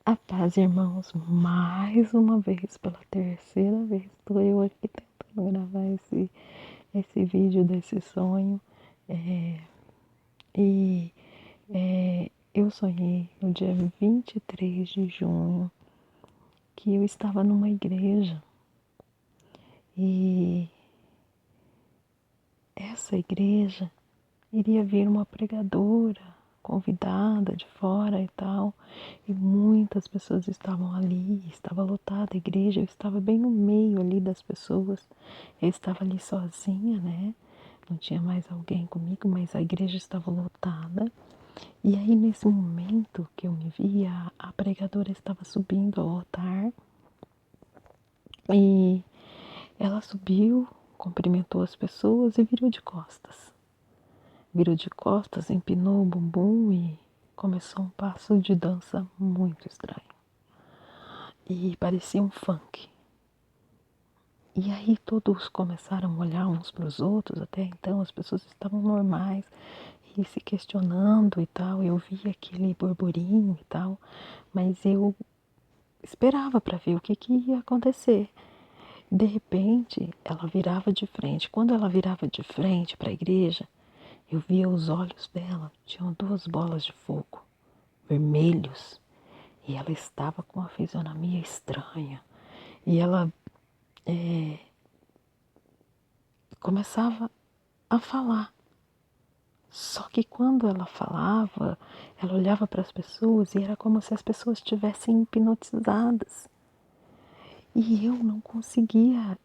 A paz, irmãos, mais uma vez, pela terceira vez, estou eu aqui tentando gravar esse vídeo desse sonho. É, e eu sonhei no dia 23 de junho que eu estava numa igreja e essa igreja iria vir uma pregadora convidada de fora e tal, e muitas pessoas estavam ali, estava lotada a igreja, eu estava bem no meio ali das pessoas, eu estava ali sozinha, né? Não tinha mais alguém comigo, mas a igreja estava lotada. E aí nesse momento que eu me vi, a pregadora estava subindo ao altar e ela subiu, cumprimentou as pessoas e virou de costas. Virou de costas, empinou o bumbum e começou um passo de dança muito estranho. E parecia um funk. E aí todos começaram a olhar uns para os outros, até então as pessoas estavam normais e se questionando e tal. Eu via aquele burburinho e tal, mas eu esperava para ver o que ia acontecer. De repente, ela virava de frente. Quando ela virava de frente para a igreja, eu via os olhos dela, tinham duas bolas de fogo, vermelhos, e ela estava com uma fisionomia estranha. E ela começava a falar. Só que quando ela falava, ela olhava para as pessoas e era como se as pessoas estivessem hipnotizadas. E eu não conseguia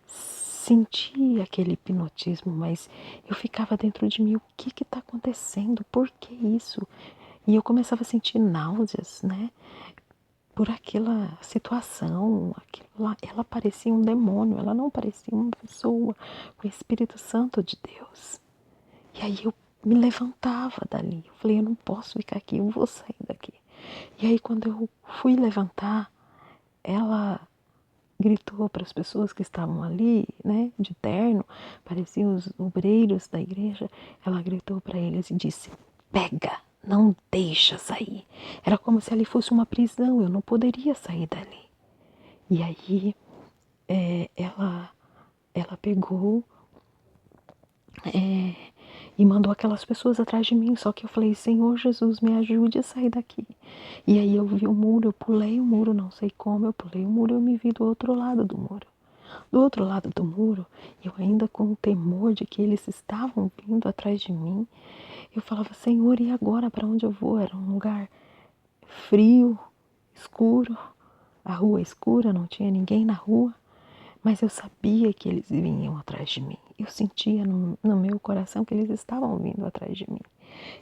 sentir aquele hipnotismo, mas eu ficava dentro de mim, o que está acontecendo? Por que isso? E eu começava a sentir náuseas, né? Por aquela situação, aquilo lá, ela parecia um demônio, ela não parecia uma pessoa com o Espírito Santo de Deus. E aí eu me levantava dali, eu falei, eu não posso ficar aqui, eu vou sair daqui. E aí quando eu fui levantar, ela gritou para as pessoas que estavam ali, né, de terno, pareciam os obreiros da igreja, ela gritou para eles e disse, pega, não deixa sair. Era como se ali fosse uma prisão, eu não poderia sair dali. E aí ela pegou e mandou aquelas pessoas atrás de mim, só que eu falei, Senhor Jesus, me ajude a sair daqui. E aí eu vi o muro, eu pulei o muro, não sei como, eu pulei o muro, eu me vi do outro lado do muro. Do outro lado do muro, eu ainda com o temor de que eles estavam vindo atrás de mim, eu falava, Senhor, e agora para onde eu vou? Era um lugar frio, escuro, a rua escura, não tinha ninguém na rua, mas eu sabia que eles vinham atrás de mim. Eu sentia no meu coração que eles estavam vindo atrás de mim.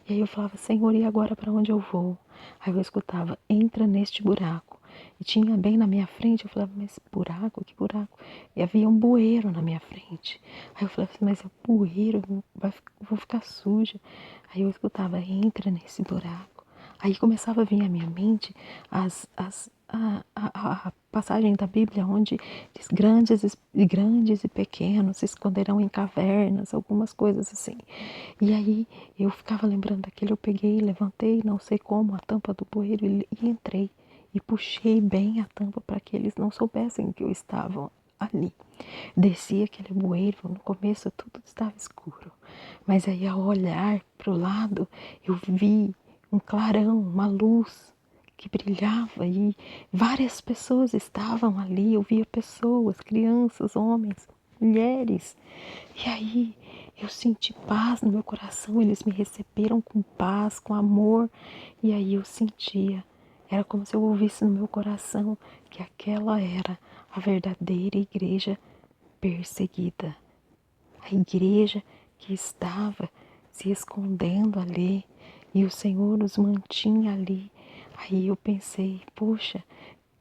E aí eu falava, Senhor, e agora para onde eu vou? Aí eu escutava, entra neste buraco. E tinha bem na minha frente, eu falava, mas buraco? Que buraco? E havia um bueiro na minha frente. Aí eu falava assim, mas é bueiro, vou ficar suja. Aí eu escutava, entra nesse buraco. Aí começava a vir à minha mente a passagem da Bíblia onde diz grandes e pequenos se esconderão em cavernas, algumas coisas assim. E aí eu ficava lembrando daquilo, eu peguei, levantei, não sei como, a tampa do bueiro e entrei. E puxei bem a tampa para que eles não soubessem que eu estava ali. Desci aquele bueiro, no começo tudo estava escuro. Mas aí ao olhar para o lado, eu vi um clarão, uma luz que brilhava e várias pessoas estavam ali. Eu via pessoas, crianças, homens, mulheres. E aí eu senti paz no meu coração, eles me receberam com paz, com amor. E aí eu sentia, era como se eu ouvisse no meu coração que aquela era a verdadeira igreja perseguida. A igreja que estava se escondendo ali e o Senhor nos mantinha ali. Aí eu pensei, poxa,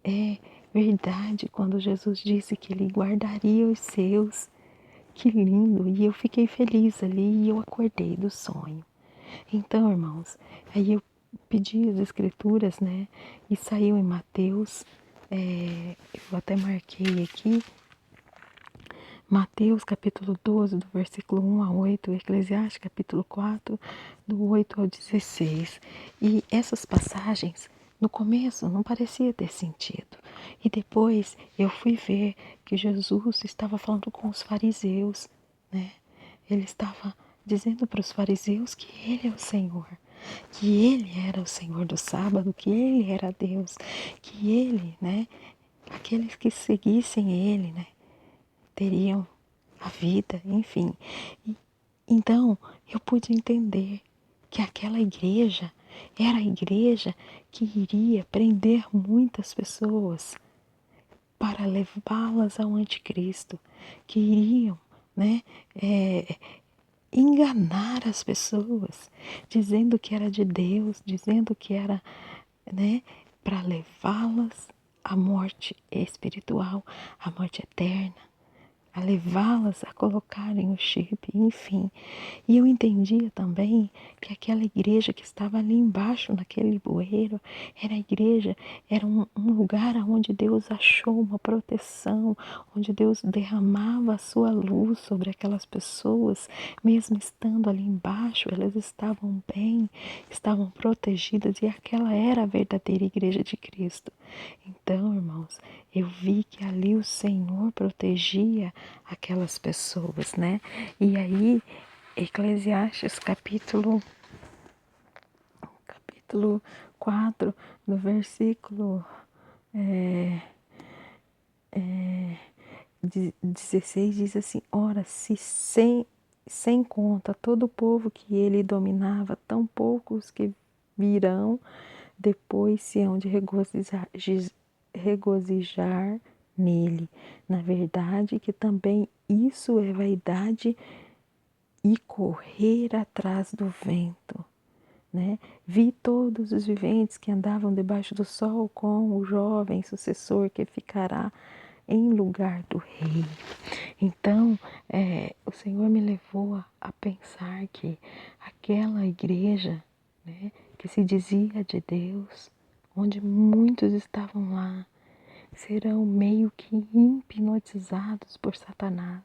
é verdade quando Jesus disse que Ele guardaria os seus. Que lindo! E eu fiquei feliz ali e eu acordei do sonho. Então, irmãos, aí eu pedi as escrituras, né? E saiu em Mateus, eu até marquei aqui, Mateus capítulo 12, do versículo 1 a 8, Eclesiastes capítulo 4, do 8 ao 16. E essas passagens No começo não parecia ter sentido. E depois eu fui ver que Jesus estava falando com os fariseus, né? Ele estava dizendo para os fariseus que ele é o Senhor, que ele era o Senhor do sábado, que ele era Deus, que ele, né? Aqueles que seguissem ele, né? Teriam a vida, enfim. Então eu pude entender que aquela igreja era a igreja que iria prender muitas pessoas para levá-las ao anticristo, que iriam, né, enganar as pessoas, dizendo que era de Deus, dizendo que era, né, para levá-las à morte espiritual, à morte eterna, a levá-las a colocarem o chip, enfim. E eu entendia também que aquela igreja que estava ali embaixo, naquele bueiro, era a igreja, era um lugar onde Deus achou uma proteção, onde Deus derramava a sua luz sobre aquelas pessoas, mesmo estando ali embaixo, elas estavam bem, estavam protegidas, e aquela era a verdadeira igreja de Cristo. Então, irmãos, eu vi que ali o Senhor protegia aquelas pessoas, né? E aí, Eclesiastes capítulo 4, no versículo 16, diz assim: ora, se sem conta todo o povo que ele dominava, tão poucos que virão depois se hão de regozijar nele. Na verdade, que também isso é vaidade e correr atrás do vento, né? Vi todos os viventes que andavam debaixo do sol com o jovem sucessor que ficará em lugar do rei. Então, o Senhor me levou a pensar que aquela igreja, né, que se dizia de Deus, onde muitos estavam lá, serão meio que hipnotizados por Satanás,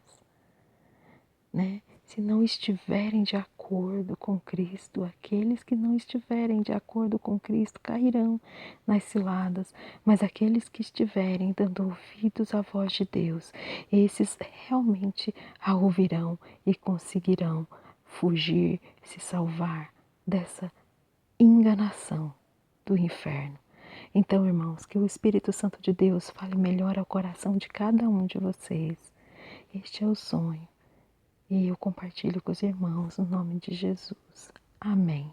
né? Se não estiverem de acordo com Cristo, aqueles que não estiverem de acordo com Cristo cairão nas ciladas, mas aqueles que estiverem dando ouvidos à voz de Deus, esses realmente a ouvirão e conseguirão fugir, se salvar dessa enganação do inferno. Então, irmãos, que o Espírito Santo de Deus fale melhor ao coração de cada um de vocês. Este é o sonho. E eu compartilho com os irmãos no nome de Jesus. Amém.